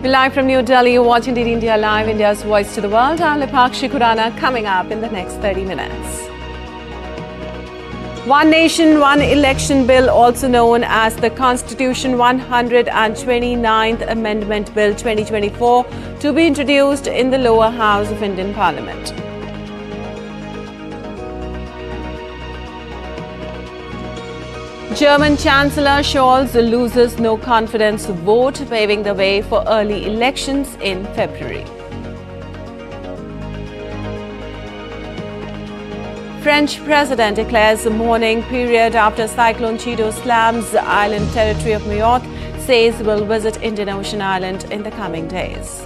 We're live from New Delhi. You're watching DD India Live, India's voice to the world. I'm Lipakshi Khurana, coming up in the next 30 minutes. One Nation, One Election Bill, also known as the Constitution 129th Amendment Bill 2024, to be introduced in the lower house of Indian Parliament. German Chancellor Scholz loses no confidence vote, paving the way for early elections in February. French president declares a mourning period after Cyclone Chido slams the island territory of Mayotte, says will visit Indian Ocean Island in the coming days.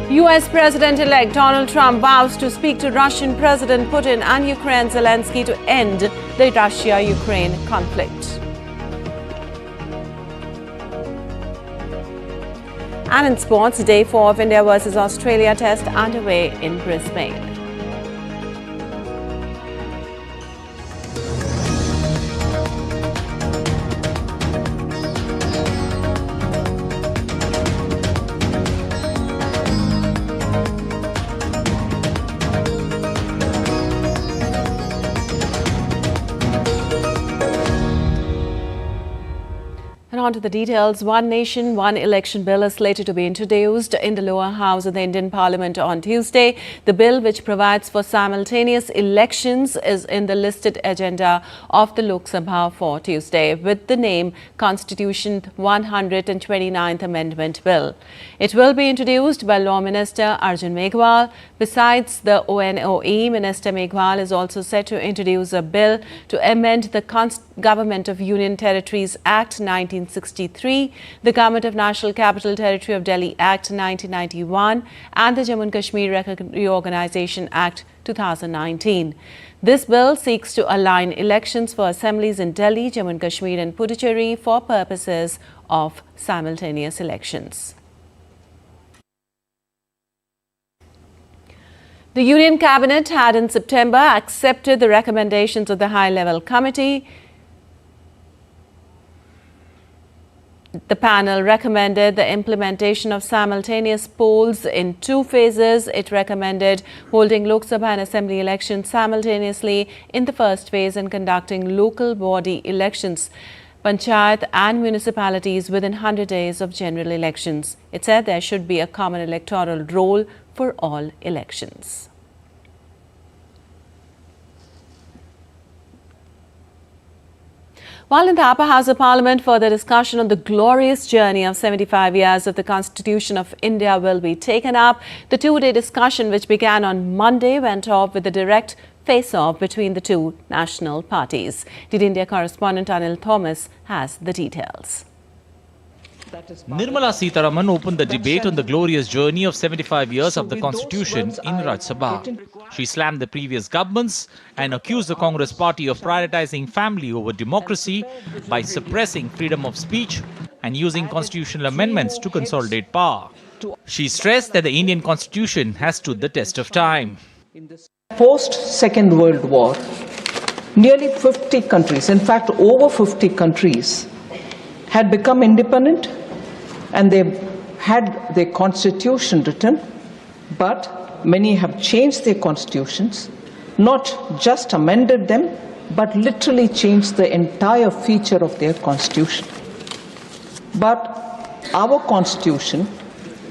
US President-elect Donald Trump vows to speak to Russian President Putin and Ukraine Zelensky to end the Russia-Ukraine conflict. And in sports, Day 4 of India versus Australia test underway in Brisbane. On to the details. One Nation, One Election Bill is slated to be introduced in the lower house of the Indian Parliament on Tuesday. The bill, which provides for simultaneous elections, is in the listed agenda of the Lok Sabha for Tuesday with the name Constitution 129th Amendment Bill. It will be introduced by Law Minister Arjun Meghwal. Besides the ONOE, Minister Meghwal is also set to introduce a bill to amend the Government of Union Territories Act 1963, the Government of National Capital Territory of Delhi Act 1991 and the Jammu and Kashmir Reorganisation Act 2019. This bill seeks to align elections for assemblies in Delhi, Jammu and Kashmir and Puducherry for purposes of simultaneous elections. The Union Cabinet had in September accepted the recommendations of the high-level committee. The panel recommended the implementation of simultaneous polls in 2 phases. It recommended holding Lok Sabha and Assembly elections simultaneously in the first phase and conducting local body elections, panchayat and municipalities within 100 days of general elections. It said there should be a common electoral roll for all elections. While in the upper house of Parliament, further discussion on the glorious journey of 75 years of the Constitution of India will be taken up. The 2-day discussion, which began on Monday, went off with a direct face-off between the two national parties. DD India correspondent Anil Thomas has the details. Nirmala Sitharaman opened the debate on the glorious journey of 75 years of the Constitution in Rajya Sabha. She slammed the previous governments and accused the Congress party of prioritizing family over democracy by suppressing freedom of speech and using constitutional amendments to consolidate power. She stressed that the Indian Constitution has stood the test of time. Post-Second World War, nearly 50 countries, in fact over 50 countries, had become independent and they had their constitution written, but many have changed their constitutions, not just amended them, but literally changed the entire feature of their constitution. But our constitution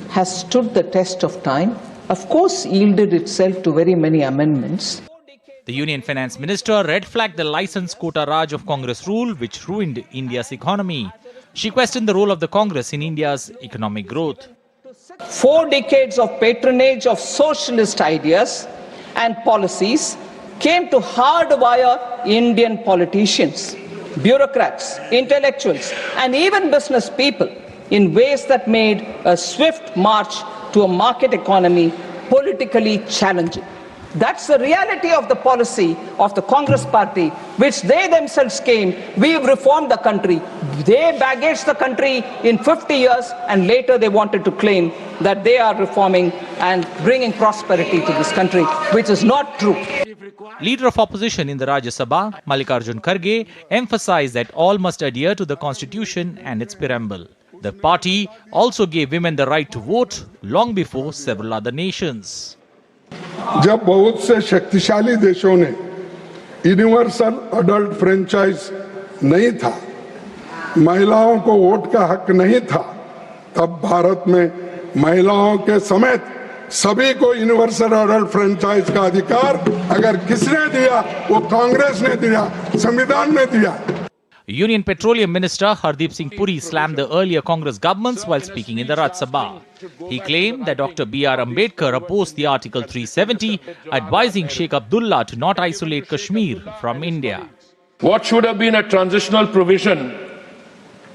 has stood the test of time, of course yielded itself to very many amendments. The Union Finance Minister red-flagged the license quota Raj of Congress rule, which ruined India's economy. She questioned the role of the Congress in India's economic growth. 4 decades of patronage of socialist ideas and policies came to hardwire Indian politicians, bureaucrats, intellectuals, and even business people in ways that made a swift march to a market economy politically challenging. That's the reality of the policy of the Congress party, which they themselves came. We've reformed the country. They baggaged the country in 50 years, and later they wanted to claim that they are reforming and bringing prosperity to this country, which is not true. Leader of opposition in the Rajya Sabha, Mallikarjun Kharge, emphasized that all must adhere to the constitution and its preamble. The party also gave women the right to vote long before several other nations. जब बहुत से शक्तिशाली देशों ने universal adult franchise नहीं था, महिलाओं को वोट का हक नहीं था, तब भारत में महिलाओं के समेत सभी को यूनिवर्सल अडल्ट फ्रेंचाइज का अधिकार अगर किसने दिया, वो कांग्रेस ने दिया, संविधान ने दिया. Union Petroleum Minister Hardeep Singh Puri slammed the earlier Congress governments while speaking in the Rajya Sabha. He claimed that Dr. B.R. Ambedkar opposed the Article 370, advising Sheikh Abdullah to not isolate Kashmir from India. What should have been a transitional provision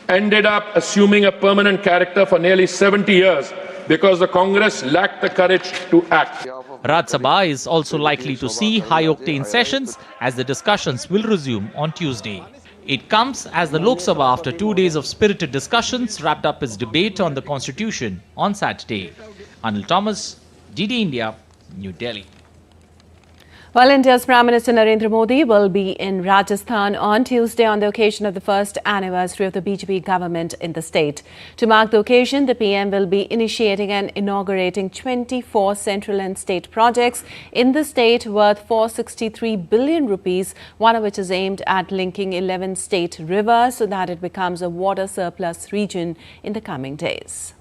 ended up assuming a permanent character for nearly 70 years because the Congress lacked the courage to act. Rajya Sabha is also likely to see high-octane sessions as the discussions will resume on Tuesday. It comes as the Lok Sabha, after 2 days of spirited discussions, wrapped up its debate on the Constitution on Saturday. Anil Thomas, DD India, New Delhi. Well, India's Prime Minister Narendra Modi will be in Rajasthan on Tuesday on the occasion of the first anniversary of the BJP government in the state. To mark the occasion, the PM will be initiating and inaugurating 24 central and state projects in the state worth 463 billion rupees, one of which is aimed at linking 11 state rivers so that it becomes a water surplus region in the coming days.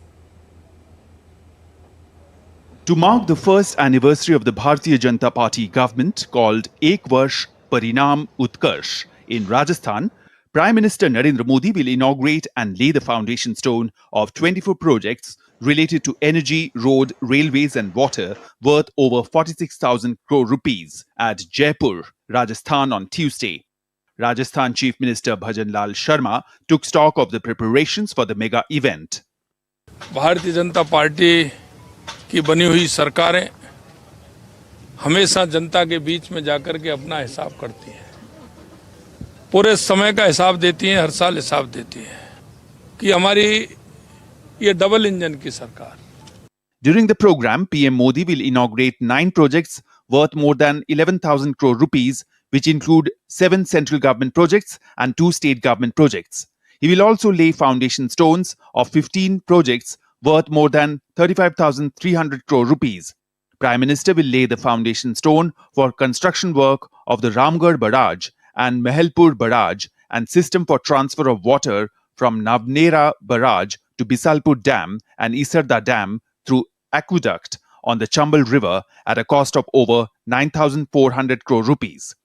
To mark the first anniversary of the Bharatiya Janata Party government called Ek Varsh Parinam Utkarsh in Rajasthan, Prime Minister Narendra Modi will inaugurate and lay the foundation stone of 24 projects related to energy, road, railways and water worth over 46,000 crore rupees at Jaipur, Rajasthan on Tuesday. Rajasthan Chief Minister Bhajan Lal Sharma took stock of the preparations for the mega event. Bharatiya Janata party की बनी हुई सरकारें हमेशा जनता के बीच में जाकर के अपना हिसाब करती हैं, पूरे समय का हिसाब देती हैं, हर साल हिसाब देती हैं कि हमारी ये डबल इंजन की सरकार. During the program, PM Modi will inaugurate 9 projects worth more than 11,000 crore rupees, which include 7 central government projects and 2 state government projects. He will also lay foundation stones of 15 projects worth more than 35,300 crore rupees. Prime Minister will lay the foundation stone for construction work of the Ramgarh Barrage and Mehelpur Barrage and system for transfer of water from Navnera Barrage to Bisalpur Dam and Isarda Dam through aqueduct on the Chambal River at a cost of over 9,400 crore rupees.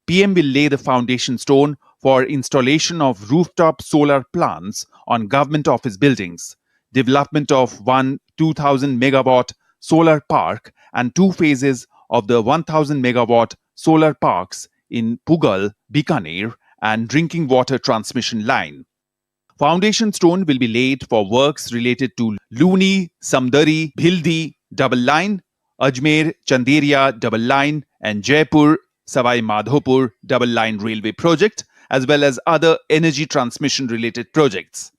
PM will lay the foundation stone for installation of rooftop solar plants on government office buildings, development of one 2,000 megawatt solar park and 2 phases of the 1,000 megawatt solar parks in Pugal, Bikaner and drinking water transmission line. Foundation stone will be laid for works related to Luni, Samdari, Bhildi double line, Ajmer, Chanderia double line and Jaipur, Savai Madhopur double line railway project, as well as other energy transmission related projects.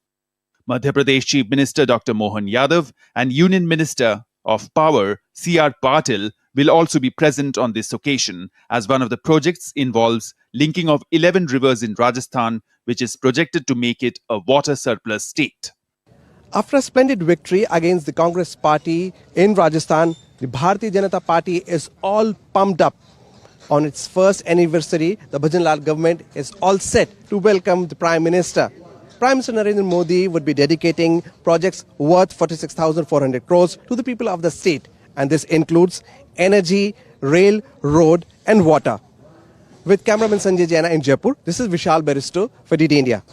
Madhya Pradesh Chief Minister Dr. Mohan Yadav and Union Minister of Power C.R. Patil will also be present on this occasion, as one of the projects involves linking of 11 rivers in Rajasthan, which is projected to make it a water surplus state. After a splendid victory against the Congress party in Rajasthan, the Bharatiya Janata Party is all pumped up. On its first anniversary, the Bhajan Lal government is all set to welcome the Prime Minister. Prime Minister Narendra Modi would be dedicating projects worth 46,400 crores to the people of the state. And this includes energy, rail, road and water. With cameraman Sanjay Jaina in Jaipur, this is Vishal Baristo for DD India.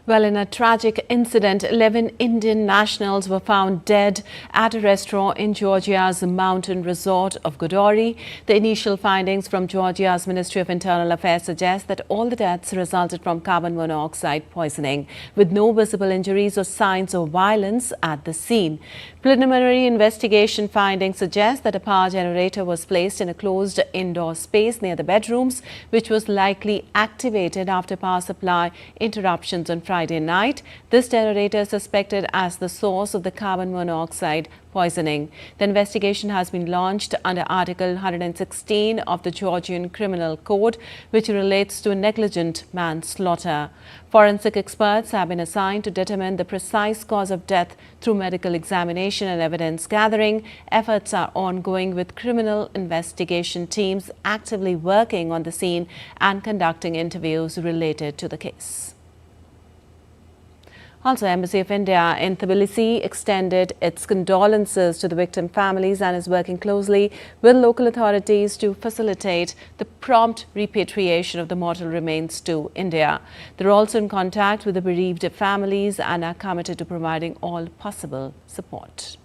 Well, in a tragic incident, 11 Indian nationals were found dead at a restaurant in Georgia's mountain resort of Godauri. The initial findings from Georgia's Ministry of Internal Affairs suggest that all the deaths resulted from carbon monoxide poisoning, with no visible injuries or signs of violence at the scene. Preliminary investigation findings suggest that a power generator was placed in a closed indoor space near the bedrooms, which was likely activated after power supply interruptions on Friday night. This generator is suspected as the source of the carbon monoxide poisoning. The investigation has been launched under Article 116 of the Georgian Criminal Code, which relates to negligent manslaughter. Forensic experts have been assigned to determine the precise cause of death through medical examination and evidence gathering. Efforts are ongoing, with criminal investigation teams actively working on the scene and conducting interviews related to the case. Also, Embassy of India in Tbilisi extended its condolences to the victim families and is working closely with local authorities to facilitate the prompt repatriation of the mortal remains to India. They're also in contact with the bereaved families and are committed to providing all possible support.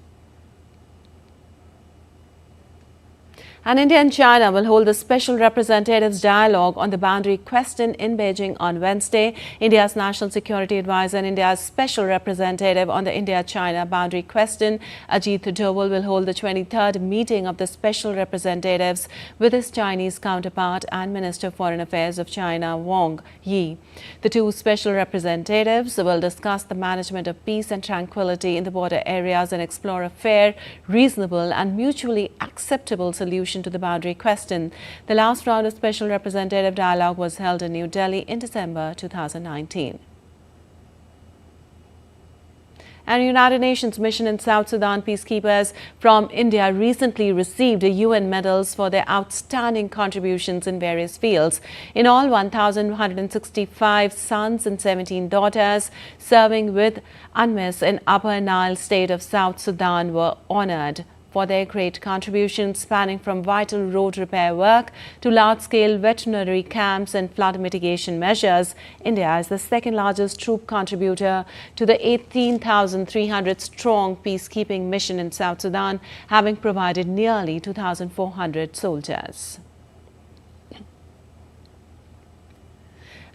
And India and China will hold the Special Representatives Dialogue on the boundary question in Beijing on Wednesday. India's National Security Advisor and India's Special Representative on the India-China boundary question, Ajit Doval, will hold the 23rd meeting of the Special Representatives with his Chinese counterpart and Minister of Foreign Affairs of China, Wang Yi. The two Special Representatives will discuss the management of peace and tranquility in the border areas and explore a fair, reasonable and mutually acceptable solution to the boundary question. The last round of Special Representative Dialogue was held in New Delhi in December 2019. And United Nations mission in South Sudan peacekeepers from India recently received UN medals for their outstanding contributions in various fields. In all, 1,165 sons and 17 daughters serving with UNMISS in Upper Nile state of South Sudan were honored for their great contributions, spanning from vital road repair work to large-scale veterinary camps and flood mitigation measures. India is the second largest troop contributor to the 18,300-strong peacekeeping mission in South Sudan, having provided nearly 2,400 soldiers.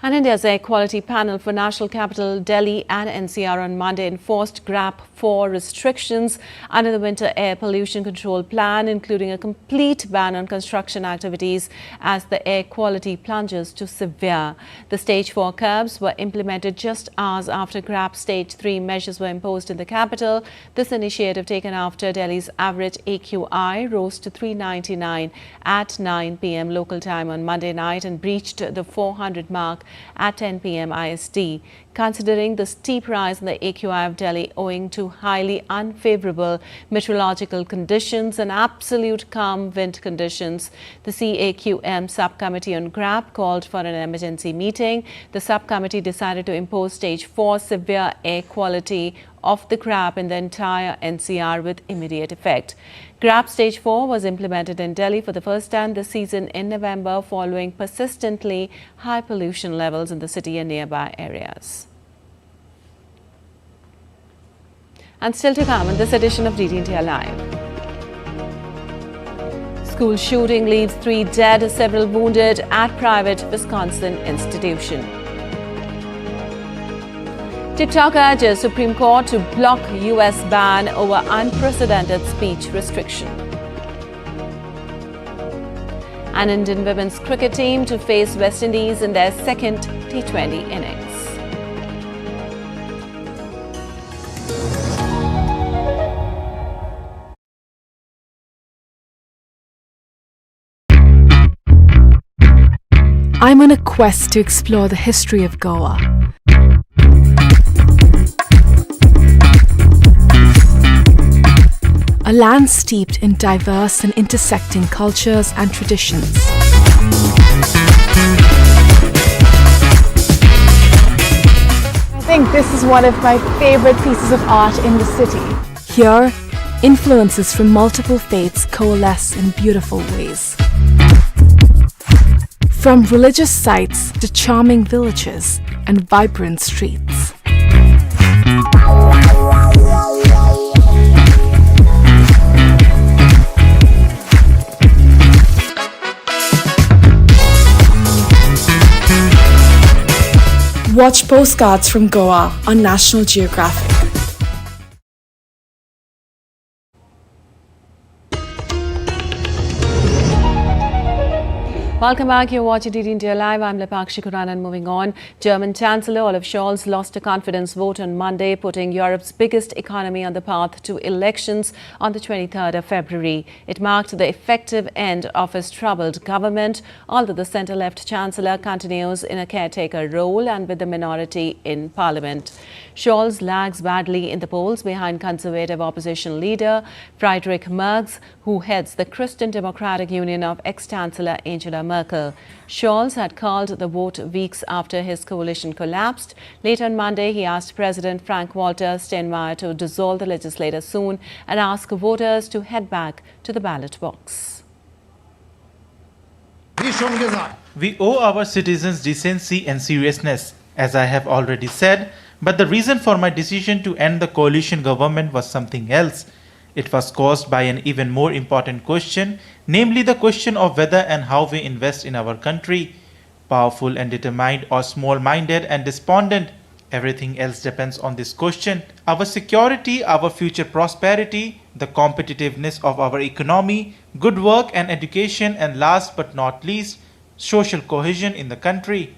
And India's Air Quality Panel for National Capital Delhi and NCR on Monday enforced GRAP 4 restrictions under the Winter Air Pollution Control Plan, including a complete ban on construction activities as the air quality plunges to severe. The Stage 4 curbs were implemented just hours after GRAP Stage 3 measures were imposed in the capital. This initiative, taken after Delhi's average AQI rose to 399 at 9 p.m. local time on Monday night and breached the 400 mark at 10 p.m. IST. Considering the steep rise in the AQI of Delhi owing to highly unfavorable meteorological conditions and absolute calm wind conditions, the CAQM subcommittee on GRAP called for an emergency meeting. The subcommittee decided to impose Stage 4 severe air quality of the GRAP in the entire NCR with immediate effect. GRAP Stage 4 was implemented in Delhi for the first time this season in November, following persistently high pollution levels in the city and nearby areas. And still to come in this edition of DD India Live. School shooting leaves 3 dead, several wounded at private Wisconsin institution. TikTok urges Supreme Court to block US ban over unprecedented speech restriction. An Indian women's cricket team to face West Indies in their second T20 innings. I'm on a quest to explore the history of Goa. A land steeped in diverse and intersecting cultures and traditions. I think this is one of my favorite pieces of art in the city. Here, influences from multiple faiths coalesce in beautiful ways. From religious sites to charming villages and vibrant streets. Watch postcards from Goa on National Geographic. Welcome back. You're watching DD India Live. I'm Lepakshi Kuran, and moving on. German Chancellor Olaf Scholz lost a confidence vote on Monday, putting Europe's biggest economy on the path to elections on the 23rd of February. It marked the effective end of his troubled government, although the centre-left Chancellor continues in a caretaker role and with the minority in Parliament. Scholz lags badly in the polls behind Conservative opposition leader Friedrich Merz, who heads the Christian Democratic Union of ex-Chancellor Angela Merkel. Scholz had called the vote weeks after his coalition collapsed. Later on Monday, he asked President Frank-Walter Steinmeier to dissolve the legislature soon and ask voters to head back to the ballot box. We owe our citizens decency and seriousness, as I have already said, but the reason for my decision to end the coalition government was something else. It was caused by an even more important question, namely the question of whether and how we invest in our country. Powerful and determined or small-minded and despondent, everything else depends on this question. Our security, our future prosperity, the competitiveness of our economy, good work and education, and last but not least, social cohesion in the country.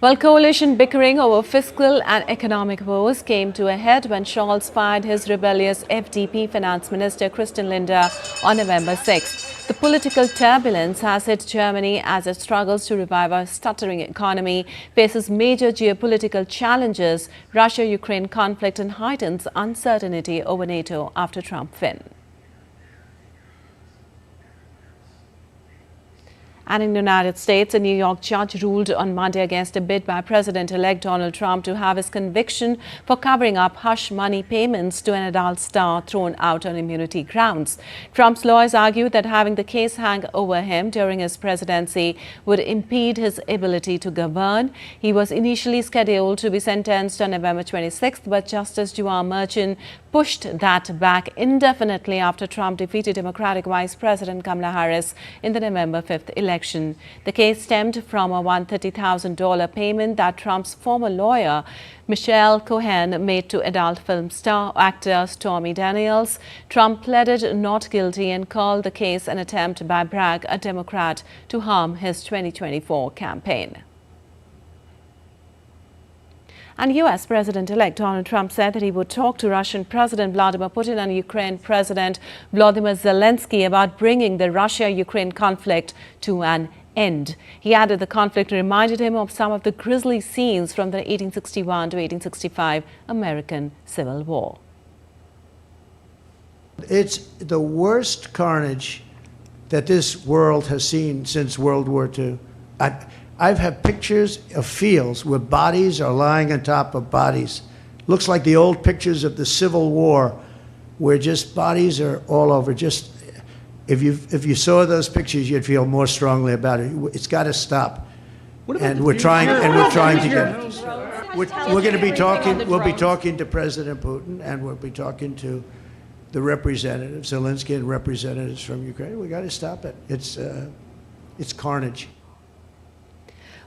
Well, coalition bickering over fiscal and economic woes came to a head when Scholz fired his rebellious FDP finance minister Christian Lindner on November 6. The political turbulence has hit Germany as it struggles to revive a stuttering economy, faces major geopolitical challenges, Russia-Ukraine conflict, and heightens uncertainty over NATO after Trump win. And in the United States, a New York judge ruled on Monday against a bid by President-elect Donald Trump to have his conviction for covering up hush money payments to an adult star thrown out on immunity grounds. Trump's lawyers argued that having the case hang over him during his presidency would impede his ability to govern. He was initially scheduled to be sentenced on November 26th, but Justice Juan Merchan pushed that back indefinitely after Trump defeated Democratic Vice President Kamala Harris in the November 5th election. The case stemmed from a $130,000 payment that Trump's former lawyer, Michelle Cohen, made to adult film star actor Stormy Daniels. Trump pleaded not guilty and called the case an attempt by Bragg, a Democrat, to harm his 2024 campaign. And U.S. President-elect Donald Trump said that he would talk to Russian President Vladimir Putin and Ukraine President Volodymyr Zelensky about bringing the Russia-Ukraine conflict to an end. He added the conflict reminded him of some of the grisly scenes from the 1861 to 1865 American Civil War. It's the worst carnage that this world has seen since World War II. I've had pictures of fields where bodies are lying on top of bodies. Looks like the old pictures of the Civil War, where just bodies are all over. Just if you saw those pictures, you'd feel more strongly about it. It's got to stop. And we're trying to get it. We're going to be talking. We'll be talking to President Putin, and we'll be talking to the representatives, Zelensky and representatives from Ukraine. We got to stop it. It's carnage.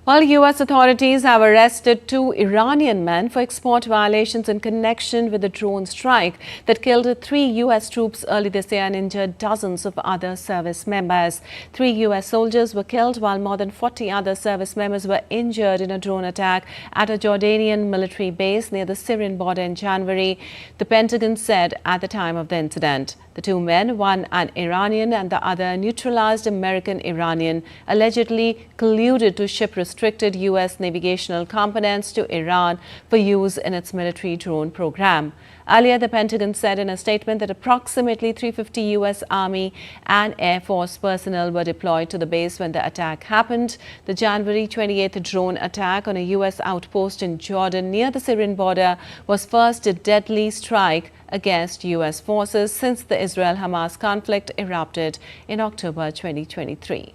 While U.S. authorities have arrested 2 Iranian men for export violations in connection with the drone strike that killed 3 U.S. troops early this year and injured dozens of other service members. 3 U.S. soldiers were killed while more than 40 other service members were injured in a drone attack at a Jordanian military base near the Syrian border in January, the Pentagon said at the time of the incident. The 2 men, one an Iranian and the other a neutralized American Iranian, allegedly colluded to ship restricted U.S. navigational components to Iran for use in its military drone program. Earlier, the Pentagon said in a statement that approximately 350 U.S. Army and Air Force personnel were deployed to the base when the attack happened. The January 28th drone attack on a U.S. outpost in Jordan near the Syrian border was first a deadly strike against U.S. forces since the Israel-Hamas conflict erupted in October 2023.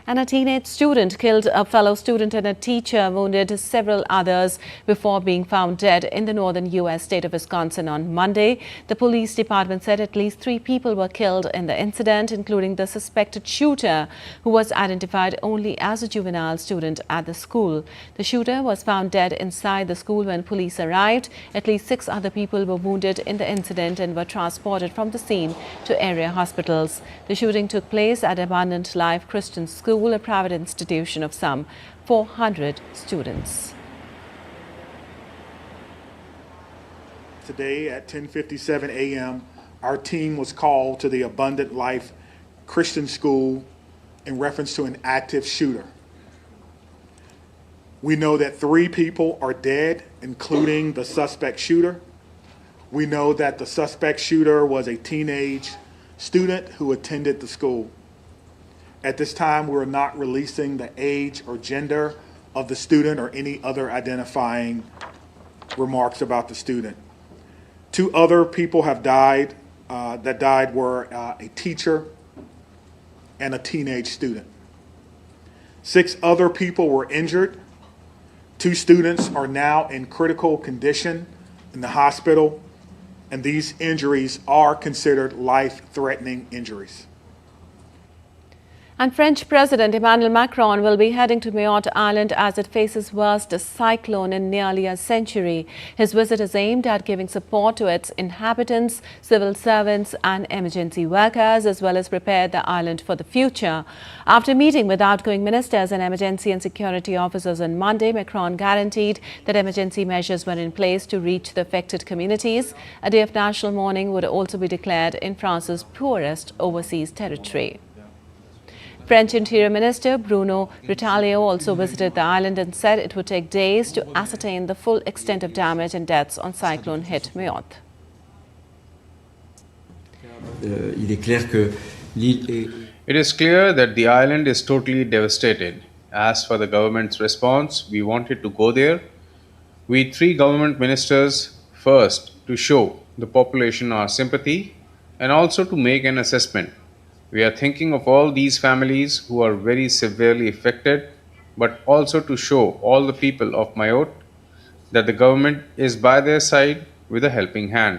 And a teenage student killed a fellow student and a teacher wounded several others before being found dead in the northern U.S. state of Wisconsin on Monday. The police department said at least 3 people were killed in the incident, including the suspected shooter, who was identified only as a juvenile student at the school. The shooter was found dead inside the school when police arrived. At least 6 other people were wounded in the incident and were transported from the scene to area hospitals. The shooting took place at Abundant Life Christian School, a private institution of some 400 students. Today at 10:57 a.m., our team was called to the Abundant Life Christian School in reference to an active shooter. We know that 3 people are dead, including the suspect shooter. We know that the suspect shooter was a teenage student who attended the school. At this time, we're not releasing the age or gender of the student or any other identifying remarks about the student. 2 other people have died. That died were a teacher and a teenage student. 6 other people were injured. 2 students are now in critical condition in the hospital, and these injuries are considered life-threatening injuries. And French President Emmanuel Macron will be heading to Mayotte Island as it faces worst cyclone in nearly a century. His visit is aimed at giving support to its inhabitants, civil servants and emergency workers, as well as prepare the island for the future. After meeting with outgoing ministers and emergency and security officers on Monday, Macron guaranteed that emergency measures were in place to reach the affected communities. A day of national mourning would also be declared in France's poorest overseas territory. French Interior Minister Bruno Retailleau also visited the island and said it would take days to ascertain the full extent of damage and deaths on cyclone-hit Mayotte. It is clear that the island is totally devastated. As for the government's response, we wanted to go there. We 3 government ministers, first to show the population our sympathy and also to make an assessment. We are thinking of all these families who are very severely affected, but also to show all the people of Mayotte that the government is by their side with a helping hand.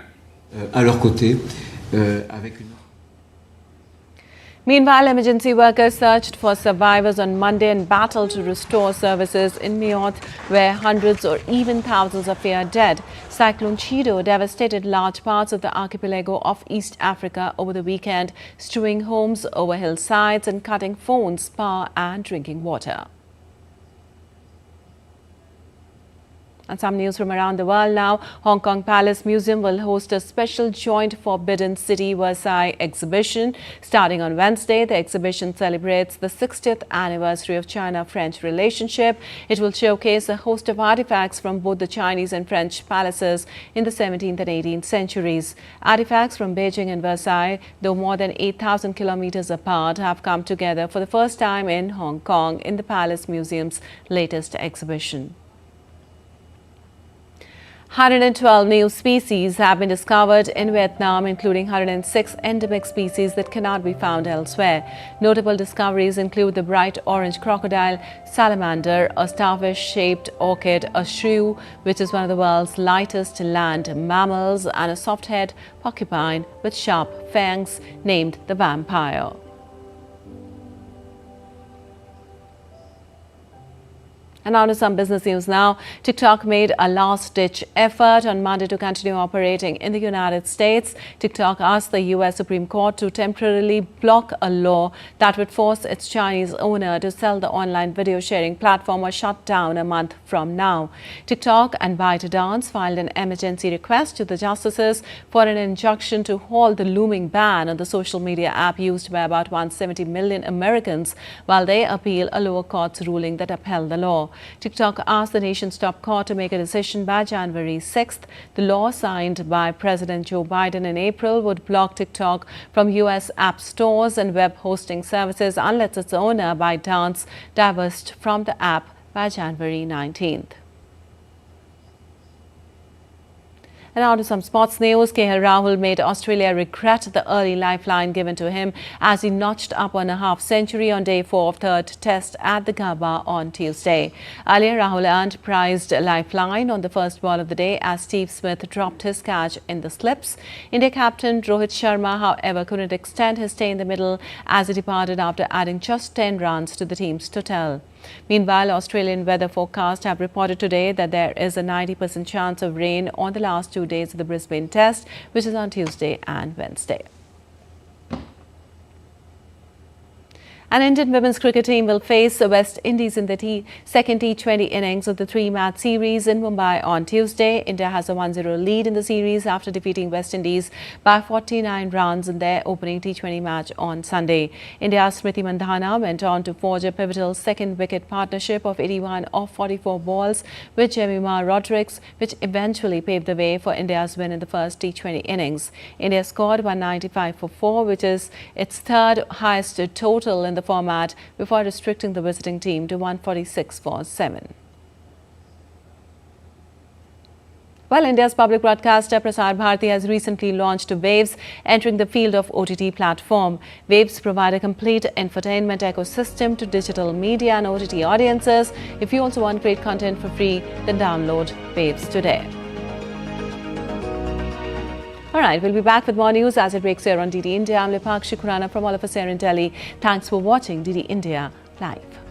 Meanwhile, emergency workers searched for survivors on Monday and battled to restore services in Mayotte, where hundreds or even thousands are feared dead. Cyclone Chido devastated large parts of the archipelago of East Africa over the weekend, strewing homes over hillsides and cutting phones, power and drinking water. And some news from around the world now. Hong Kong Palace Museum will host a special joint Forbidden City Versailles exhibition. Starting on Wednesday, the exhibition celebrates the 60th anniversary of China-French relationship. It will showcase a host of artifacts from both the Chinese and French palaces in the 17th and 18th centuries. Artifacts from Beijing and Versailles, though more than 8,000 kilometers apart, have come together for the first time in Hong Kong in the Palace Museum's latest exhibition. 112 new species have been discovered in Vietnam, including 106 endemic species that cannot be found elsewhere. Notable discoveries include the bright orange crocodile, salamander, a starfish-shaped orchid, a shrew, which is one of the world's lightest land mammals, and a soft-haired porcupine with sharp fangs named the vampire. And now to some business news now. TikTok made a last-ditch effort on Monday to continue operating in the United States. TikTok asked the U.S. Supreme Court to temporarily block a law that would force its Chinese owner to sell the online video sharing platform or shut down a month from now. TikTok and ByteDance filed an emergency request to the justices for an injunction to halt the looming ban on the social media app used by about 170 million Americans, while they appeal a lower court's ruling that upheld the law. TikTok asked the nation's top court to make a decision by January 6th. The law signed by President Joe Biden in April would block TikTok from U.S. app stores and web hosting services unless its owner, ByteDance, divests from the app by January 19th. And now to some sports news. KL Rahul made Australia regret the early lifeline given to him as he notched up on a half-century on day 4 of third test at the Gabba on Tuesday. Earlier, Rahul earned prized lifeline on the first ball of the day as Steve Smith dropped his catch in the slips. India captain Rohit Sharma, however, couldn't extend his stay in the middle as he departed after adding just 10 runs to the team's total. Meanwhile, Australian weather forecasts have reported today that there is a 90% chance of rain on the last 2 days of the Brisbane Test, which is on Tuesday and Wednesday. An Indian women's cricket team will face West Indies in the second T20 innings of the 3-match series in Mumbai on Tuesday. India has a 1-0 lead in the series after defeating West Indies by 49 runs in their opening T20 match on Sunday. India's Smriti Mandhana went on to forge a pivotal second wicket partnership of 81 off 44 balls with Jemima Rodrigues, which eventually paved the way for India's win in the first T20 innings. India scored 195 for 4, which is its third highest total in the format before restricting the visiting team to 146 for 7. Well, India's public broadcaster Prasar Bharati has recently launched Waves, entering the field of OTT platform. Waves provide a complete infotainment ecosystem to digital media and OTT audiences. If you also want great content for free, then download Waves today. All right, we'll be back with more news as it breaks here on DD India. I'm Lipakshi Khurana from all of us here in Delhi. Thanks for watching DD India Live.